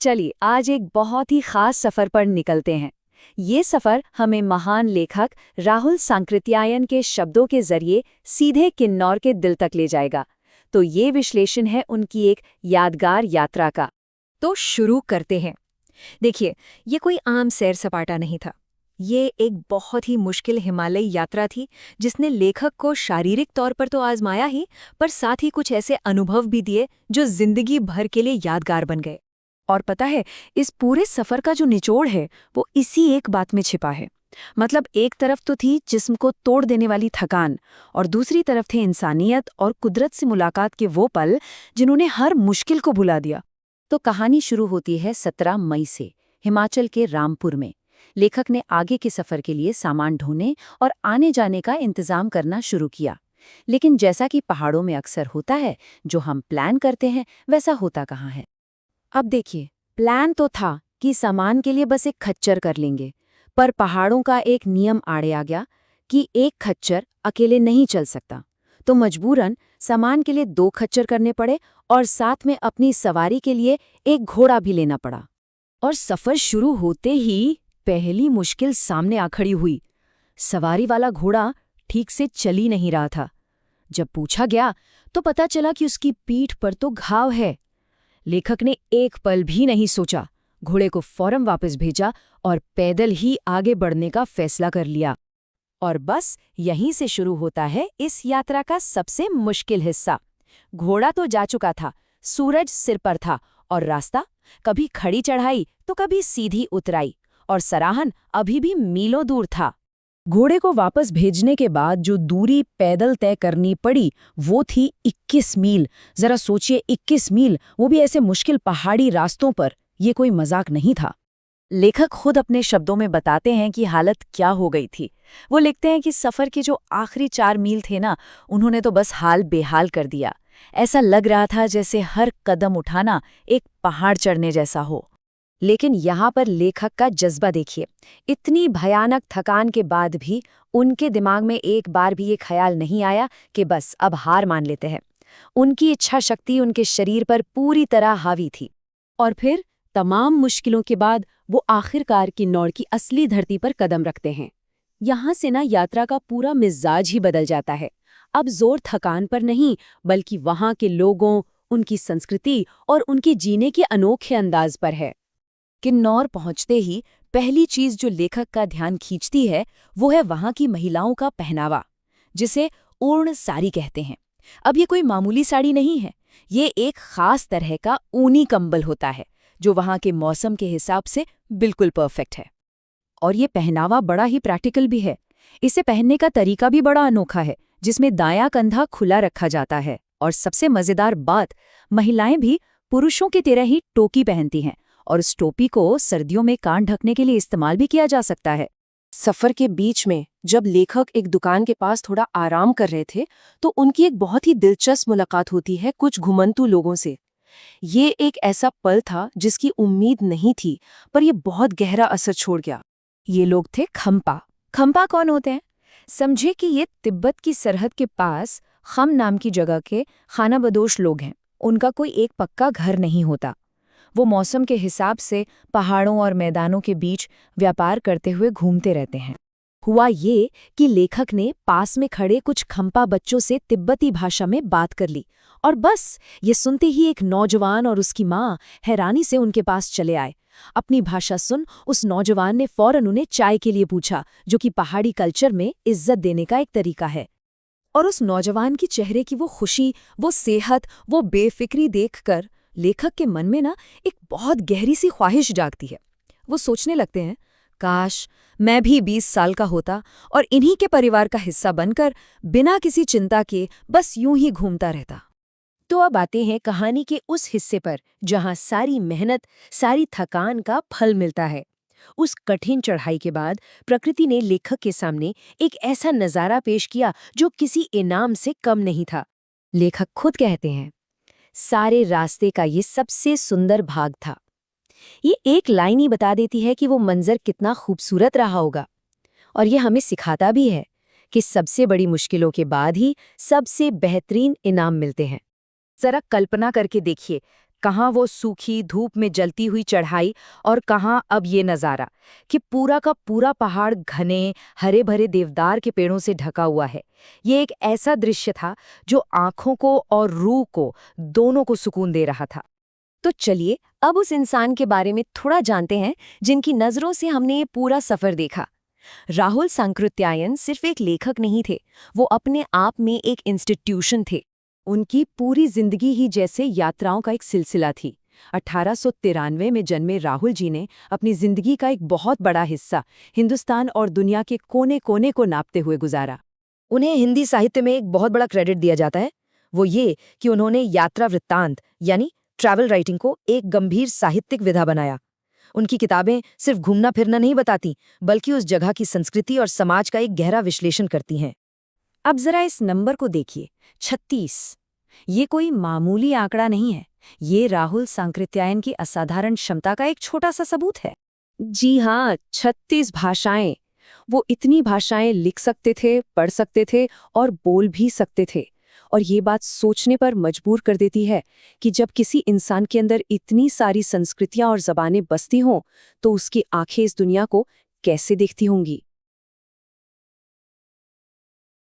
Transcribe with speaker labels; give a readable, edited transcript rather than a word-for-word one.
Speaker 1: चलिए आज एक बहुत ही खास सफर पर निकलते हैं। ये सफर हमें महान लेखक राहुल सांकृत्यायन के शब्दों के जरिए सीधे किन्नौर के दिल तक ले जाएगा। तो ये विश्लेषण है उनकी एक यादगार यात्रा का।
Speaker 2: तो शुरू करते हैं। देखिए, ये कोई आम सैर सपाटा नहीं था। ये एक बहुत ही मुश्किल हिमालयी यात्रा थी, जिसने लेखक को शारीरिक तौर पर तो आजमाया ही, पर साथ ही कुछ ऐसे अनुभव भी दिए जो जिंदगी भर के लिए यादगार बन गए।
Speaker 1: और पता है, इस पूरे सफर का जो निचोड़ है वो इसी एक बात में छिपा है। मतलब एक तरफ तो थी जिस्म को तोड़ देने वाली थकान, और दूसरी तरफ थे इंसानियत और कुदरत से मुलाकात के वो पल जिन्होंने हर मुश्किल को भुला दिया। तो कहानी शुरू होती है 17 मई से, हिमाचल के रामपुर में। लेखक ने आगे के सफर के लिए सामान ढोने और आने जाने का इंतजाम करना शुरू किया। लेकिन जैसा कि पहाड़ों में अक्सर होता है, जो हम प्लान करते हैं वैसा होता कहाँ है। अब देखिए, प्लान तो था कि सामान के लिए बस एक खच्चर कर लेंगे, पर पहाड़ों का एक नियम आड़े आ गया कि एक खच्चर अकेले नहीं चल सकता। तो मजबूरन सामान के लिए 2 खच्चर करने पड़े और साथ में अपनी सवारी के लिए एक घोड़ा भी लेना पड़ा। और सफर शुरू होते ही पहली मुश्किल सामने आ खड़ी हुई। सवारी वाला घोड़ा ठीक से चल ही नहीं रहा था। जब पूछा गया तो पता चला कि उसकी पीठ पर तो घाव है। लेखक ने एक पल भी नहीं सोचा, घोड़े को फौरन वापस भेजा और पैदल ही आगे बढ़ने का फैसला कर लिया। और बस यहीं से शुरू होता है इस यात्रा का सबसे मुश्किल हिस्सा। घोड़ा तो जा चुका था, सूरज सिर पर था, और रास्ता कभी खड़ी चढ़ाई तो कभी सीधी उतराई, और सराहन अभी भी मीलों दूर था। घोड़े को वापस भेजने के बाद जो दूरी पैदल तय करनी पड़ी वो थी 21 मील। जरा सोचिए, 21 मील, वो भी ऐसे मुश्किल पहाड़ी रास्तों पर। ये कोई मजाक नहीं था। लेखक खुद अपने शब्दों में बताते हैं कि हालत क्या हो गई थी। वो लिखते हैं कि सफर के जो आखिरी 4 मील थे ना, उन्होंने तो बस हाल बेहाल कर दिया। ऐसा लग रहा था जैसे हर कदम उठाना एक पहाड़ चढ़ने जैसा हो। लेकिन यहाँ पर लेखक का जज्बा देखिए। इतनी भयानक थकान के बाद भी उनके दिमाग में एक बार भी ये ख्याल नहीं आया कि बस अब हार मान लेते हैं। उनकी इच्छा शक्ति उनके शरीर पर पूरी तरह हावी थी। और फिर तमाम मुश्किलों के बाद वो आखिरकार किन्नौर की असली धरती पर कदम रखते हैं। यहाँ से ना यात्रा का पूरा मिजाज ही बदल जाता है। अब जोर थकान पर नहीं, बल्कि वहाँ के लोगों, उनकी संस्कृति और उनके जीने के अनोखे अंदाज पर है। किन्नौर पहुंचते ही पहली चीज जो लेखक का ध्यान खींचती है वो है वहां की महिलाओं का पहनावा, जिसे ऊर्ण साड़ी कहते हैं। अब ये कोई मामूली साड़ी नहीं है, ये एक खास तरह का ऊनी कंबल होता है जो वहां के मौसम के हिसाब से बिल्कुल परफेक्ट है। और ये पहनावा बड़ा ही प्रैक्टिकल भी है। इसे पहनने का तरीका भी बड़ा अनोखा है, जिसमें दायां कंधा खुला रखा जाता है। और सबसे मजेदार बात, महिलाएं भी पुरुषों की तरह ही टोपी पहनती हैं, और उस टोपी को सर्दियों में कान ढकने के लिए इस्तेमाल भी किया जा सकता है। सफर के बीच में जब लेखक एक दुकान के पास थोड़ा आराम कर रहे थे, तो उनकी एक बहुत ही दिलचस्प मुलाकात होती है कुछ घुमंतू लोगों से। ये एक ऐसा पल था जिसकी उम्मीद नहीं थी, पर यह बहुत गहरा असर छोड़ गया। ये लोग थे खम्पा। खम्पा कौन होते हैं? समझे कि ये तिब्बत की सरहद के पास खम नाम की जगह के खानाबदोश लोग हैं। उनका कोई एक पक्का घर नहीं होता। वो मौसम के हिसाब से पहाड़ों और मैदानों के बीच व्यापार करते हुए घूमते रहते हैं। हुआ ये कि लेखक ने पास में खड़े कुछ खम्पा बच्चों से तिब्बती भाषा में बात कर ली, और बस ये सुनते ही एक नौजवान और उसकी माँ हैरानी से उनके पास चले आए। अपनी भाषा सुन उस नौजवान ने फौरन उन्हें चाय के लिए पूछा, जो कि पहाड़ी कल्चर में इज्जत देने का एक तरीका है। और उस नौजवान की चेहरे की वो खुशी, वो सेहत, वो बेफिक्री देखकर लेखक के मन में ना एक बहुत गहरी सी ख्वाहिश जागती है। वो सोचने लगते हैं, काश मैं भी 20 साल का होता और इन्हीं के परिवार का हिस्सा बनकर बिना किसी चिंता के बस यूं ही घूमता रहता। तो अब आते हैं कहानी के उस हिस्से पर जहां सारी मेहनत, सारी थकान का फल मिलता है। उस कठिन चढ़ाई के बाद प्रकृति ने लेखक के सामने एक ऐसा नज़ारा पेश किया जो किसी इनाम से कम नहीं था। लेखक खुद कहते हैं, सारे रास्ते का ये सबसे सुंदर भाग था। ये एक लाइन ही बता देती है कि वो मंजर कितना खूबसूरत रहा होगा। और ये हमें सिखाता भी है कि सबसे बड़ी मुश्किलों के बाद ही सबसे बेहतरीन इनाम मिलते हैं। जरा कल्पना करके देखिए, कहाँ वो सूखी धूप में जलती हुई चढ़ाई और कहाँ अब ये नज़ारा कि पूरा का पूरा पहाड़ घने हरे भरे देवदार के पेड़ों से ढका हुआ है। ये एक ऐसा दृश्य था जो आंखों को और रूह को दोनों को सुकून दे रहा था।
Speaker 2: तो चलिए अब उस इंसान के बारे में थोड़ा जानते हैं जिनकी नज़रों से हमने ये पूरा सफ़र देखा। राहुल सांकृत्यायन सिर्फ एक लेखक नहीं थे, वो अपने आप में एक इंस्टीट्यूशन थे।
Speaker 1: उनकी पूरी जिंदगी ही जैसे यात्राओं का एक सिलसिला थी। 1893 में जन्मे राहुल जी ने अपनी जिंदगी का एक बहुत बड़ा हिस्सा हिंदुस्तान और दुनिया के कोने कोने को नापते हुए गुजारा।
Speaker 2: उन्हें हिंदी साहित्य में एक बहुत बड़ा क्रेडिट दिया जाता है, वो ये कि उन्होंने यात्रा वृत्तांत यानी ट्रैवल राइटिंग को एक गंभीर साहित्यिक विधा बनाया। उनकी किताबें सिर्फ घूमना फिरना नहीं बताती, बल्कि उस जगह की संस्कृति और समाज का एक गहरा विश्लेषण करती हैं।
Speaker 1: अब जरा इस नंबर को देखिए, 36। ये कोई मामूली आंकड़ा नहीं है, ये राहुल सांकृत्यायन की असाधारण क्षमता का एक छोटा सा सबूत है। जी हाँ, 36 भाषाएं। वो इतनी भाषाएं लिख सकते थे, पढ़ सकते थे और बोल भी सकते थे। और ये बात सोचने पर मजबूर कर देती है कि जब किसी इंसान के अंदर इतनी सारी संस्कृतियां और ज़बानें बसती हों, तो उसकी आंखें इस दुनिया को कैसे देखती होंगी।